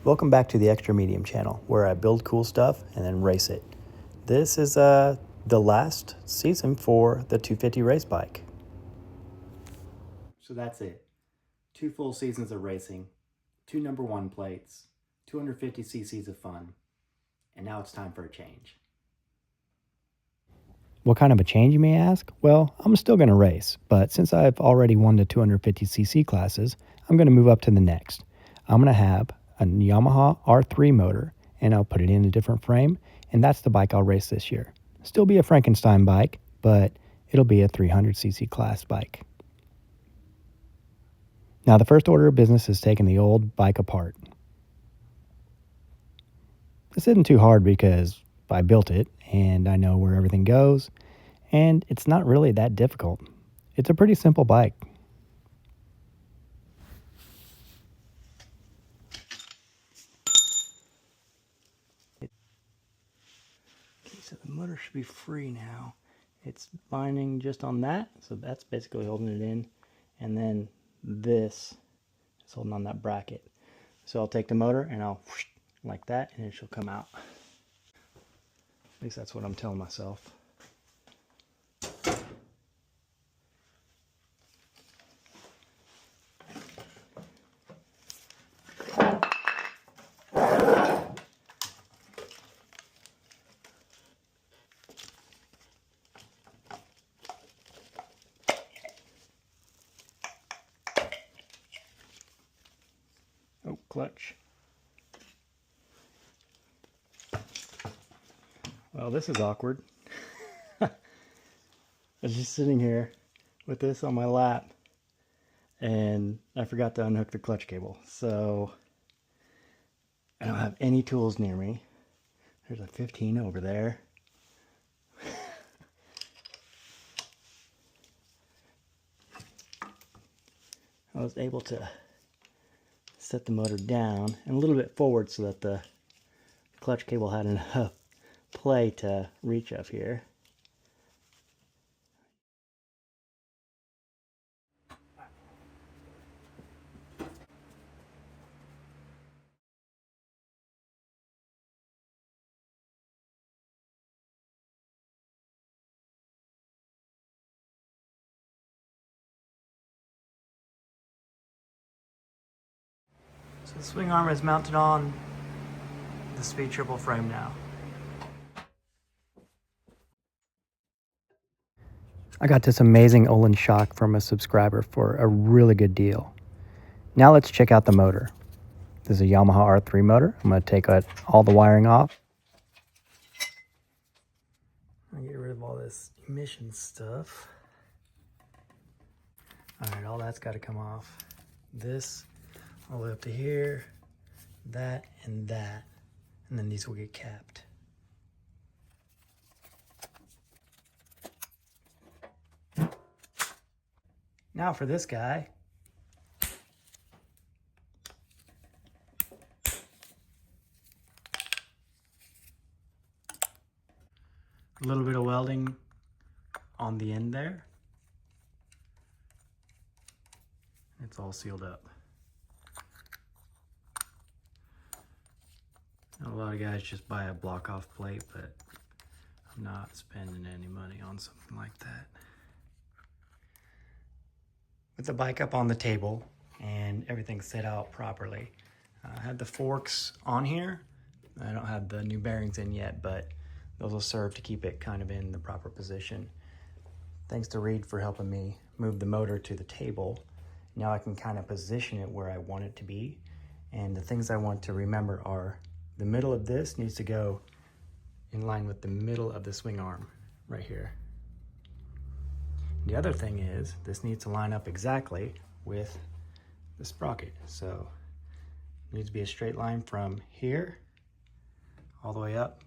Welcome back to the Extra Medium channel, where I build cool stuff and then race it. This is the last season for the 250 race bike. So that's it. 2 full seasons of racing, 2 #1 plates, 250 cc's of fun, and now it's time for a change. What kind of a change, you may ask? Well, I'm still going to race, but since I've already won the 250cc classes, I'm going to move up to the next. I'm going to have a Yamaha R3 motor, and I'll put it in a different frame, and that's the bike I'll race this year. Still be a Frankenstein bike, but it'll be a 300cc class bike. Now, the first order of business is taking the old bike apart. This isn't too hard because I built it, and I know where everything goes, and it's not really that difficult. It's a pretty simple bike. Okay, so the motor should be free now. It's binding just on that, so that's basically holding it in, and then this is holding on that bracket. So I'll take the motor and I'll whoosh, like that, and it shall come out. At least that's what I'm telling myself. Oh, clutch. Well, this is awkward. I was just sitting here with this on my lap, and I forgot to unhook the clutch cable. So I don't have any tools near me. There's a 15 over there. I was able to set the motor down and a little bit forward so that the clutch cable had enough play to reach up here. So the swing arm is mounted on the speed triple frame now. I got this amazing Olin shock from a subscriber for a really good deal. Now let's check out the motor. This is a Yamaha R3 motor. I'm going to take all the wiring off. I'll get rid of all this emission stuff. Alright, all that's got to come off. This all the way up to here, that, and then these will get capped. Now for this guy. A little bit of welding on the end there. It's all sealed up. A lot of guys just buy a block off plate, but I'm not spending any money on something like that. With the bike up on the table and everything set out properly, I have the forks on here. I don't have the new bearings in yet, but those will serve to keep it kind of in the proper position. Thanks to Reed for helping me move the motor to the table. Now I can kind of position it where I want it to be. And the things I want to remember are the middle of this needs to go in line with the middle of the swing arm right here. The other thing is this needs to line up exactly with the sprocket. So it needs to be a straight line from here all the way up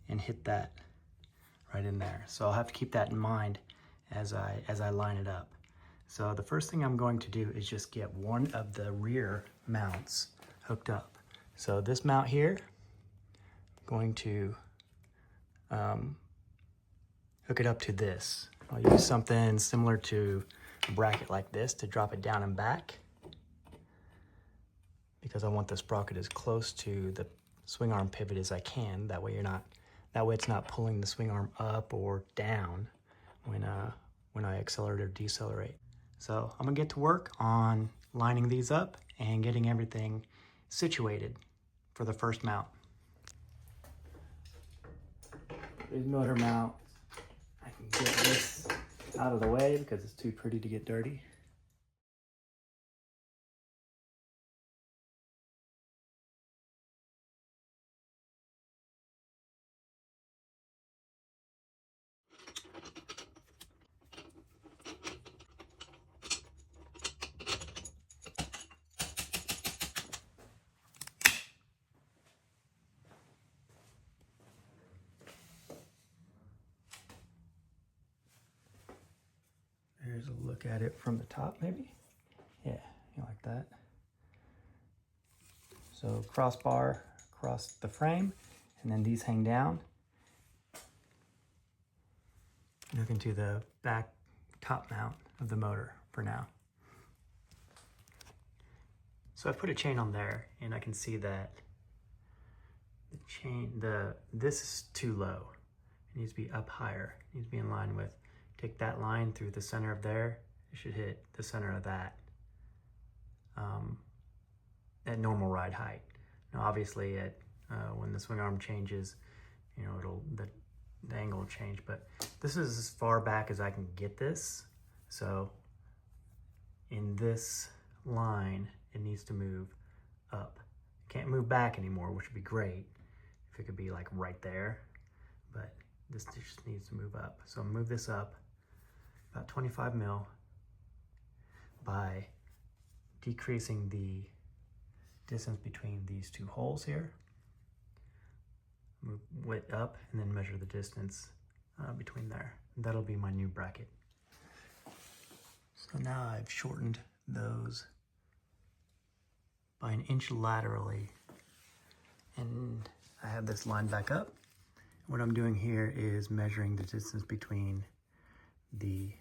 and hit that right in there. So I'll have to keep that in mind as I line it up. So the first thing I'm going to do is just get one of the rear mounts hooked up. So this mount here, I'm going to hook it up to this. I'll use something similar to a bracket like this to drop it down and back, because I want the sprocket as close to the swing arm pivot as I can. That way it's not pulling the swing arm up or down when I accelerate or decelerate. So I'm gonna get to work on lining these up and getting everything situated for the first mount. There's motor mount. I can get this out of the way because it's too pretty to get dirty. Here's a look at it from the top, maybe. Yeah, you like that. So crossbar across the frame, and then these hang down. Look into the back top mount of the motor for now. So I put a chain on there, and I can see that the chain, this is too low. It needs to be up higher. It needs to be in line with. Take that line through the center of there. It should hit the center of that at normal ride height. Now, obviously, when the swing arm changes, you know, the angle will change. But this is as far back as I can get this. So in this line, it needs to move up. It can't move back anymore, which would be great if it could be like right there. But this just needs to move up. So move this up about 25 mil by decreasing the distance between these two holes here. Move it up and then measure the distance between there. That'll be my new bracket. So now I've shortened those by 1 inch laterally, and I have this line back up. What I'm doing here is measuring the distance between the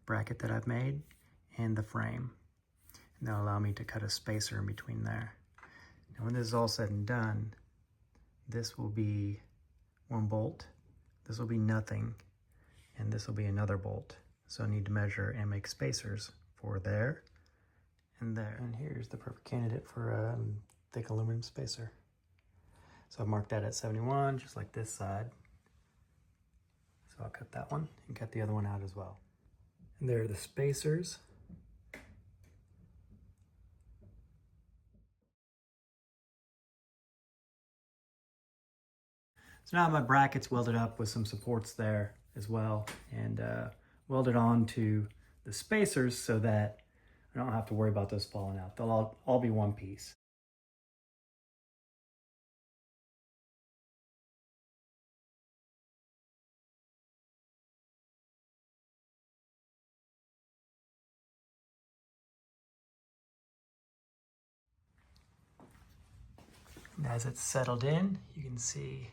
bracket that I've made and the frame. And that'll allow me to cut a spacer in between there. Now when this is all said and done, this will be 1 bolt, this will be nothing, and this will be another bolt. So I need to measure and make spacers for there and there. And here's the perfect candidate for a thick aluminum spacer. So I've marked that at 71, just like this side. So I'll cut that one and cut the other one out as well. And there are the spacers. So now my bracket's welded up with some supports there as well, and welded on to the spacers so that I don't have to worry about those falling out. They'll all be one piece. And as it's settled in, you can see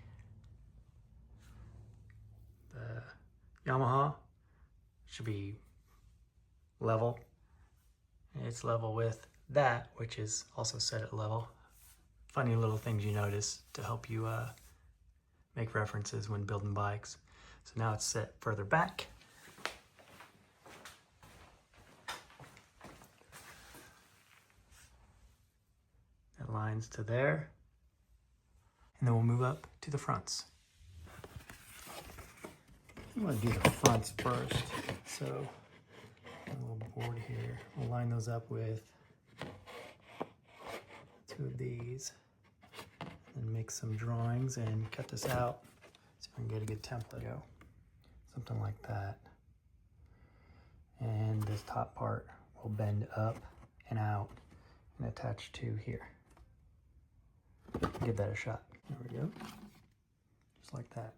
the Yamaha should be level. And it's level with that, which is also set at level. Funny little things you notice to help you make references when building bikes. So now it's set further back. That lines to there. And then we'll move up to the fronts. I'm going to do the fronts first. So a little board here. We'll line those up with 2 of these. And make some drawings and cut this out so I can get a good template. Go. Something like that. And this top part will bend up and out and attach to here. Give that a shot. There we go. Just like that.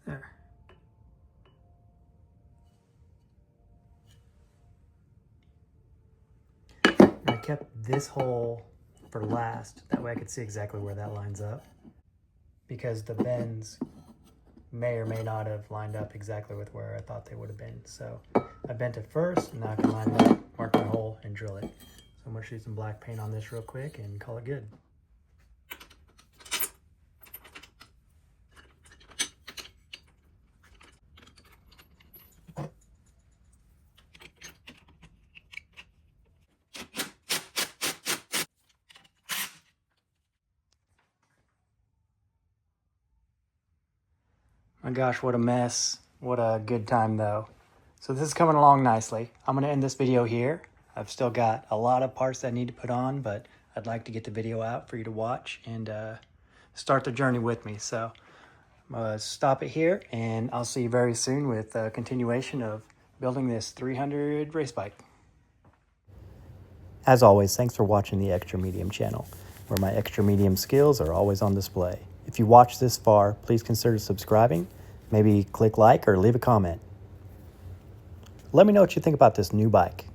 There. kept this hole for last. That way I could see exactly where that lines up, because the bends may or may not have lined up exactly with where I thought they would have been. So I bent it first, and now I can line it up, mark my hole, and drill it. So I'm gonna shoot some black paint on this real quick and call it good. My gosh, what a mess. What a good time though. So this is coming along nicely. I'm gonna end this video here. I've still got a lot of parts that I need to put on, but I'd like to get the video out for you to watch and start the journey with me. So I'm gonna stop it here, and I'll see you very soon with a continuation of building this 300 race bike. As always, thanks for watching the Extra Medium channel, where my extra medium skills are always on display. If you watched this far, please consider subscribing, maybe click like or leave a comment. Let me know what you think about this new bike.